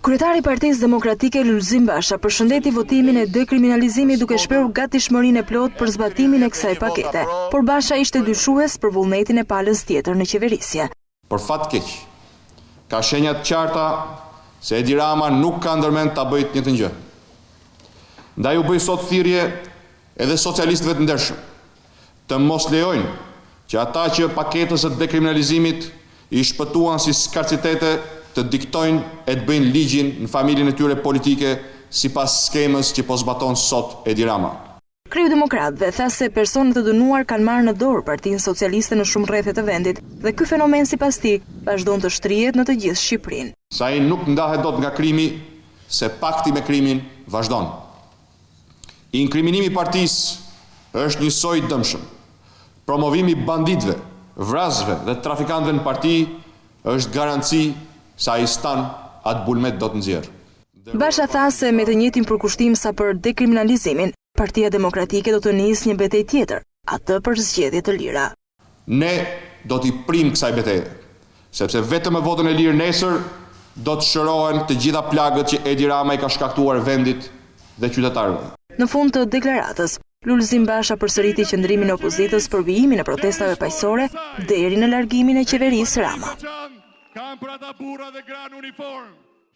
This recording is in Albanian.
Kryetari i Partisë Demokratike Lulzim Basha përshëndeti votimin e dekriminalizimit duke shprehur gatishmërinë e plotë për zbatimin e kësaj pakete, por Basha ishte dyshues për vullnetin e palës tjetër në qeverisje. Për fat keq, ka shenja të qarta se Edi Rama nuk ka ndërmend ta bëjë një të gjë. Ndaj u bëj sot thirrje edhe socialistëve të ndershëm të mos lejojnë që ata që paketës së dekriminalizimit i shpëtuan si skarcitete të diktojnë e të bëjnë ligjin në familjen e tyre politike sipas skemës që po zbaton sot Edi Rama. Kriju Demokratëve tha se personat të dënuar kanë marrë në dorë Partinë Socialiste në shumë rrethe të vendit dhe ky fenomen sipas tij vazhdon të shtrihet në të gjithë Shqipërinë. Sa ai nuk ndahet dot nga krimi, se pakti me krimin vazhdon. Inkriminimi i partisë është një soi dëmshëm. Promovimi i banditëve, vrasëve dhe trafikantëve në parti është garanci sa ai stan atë bulmet do të nxjerr. Basha tha se me të njëjtin përkushtim sa për dekriminalizimin, Partia Demokratike do të nisë një betejë tjetër, atë për zgjedhje të lira. Ne do t'i prim kësaj betejë, sepse vetëm me votën e lirë nesër do të shërohen të gjitha plagët që Edi Rama i ka shkaktuar vendit dhe qytetarëve. Në fund të deklaratës, Lulzim Basha përsëriti qëndrimin e opozitës për vijimin e protestave paqësore deri në largimin e qeverisë Rama. Kam për ata burra dhe gra në uniform.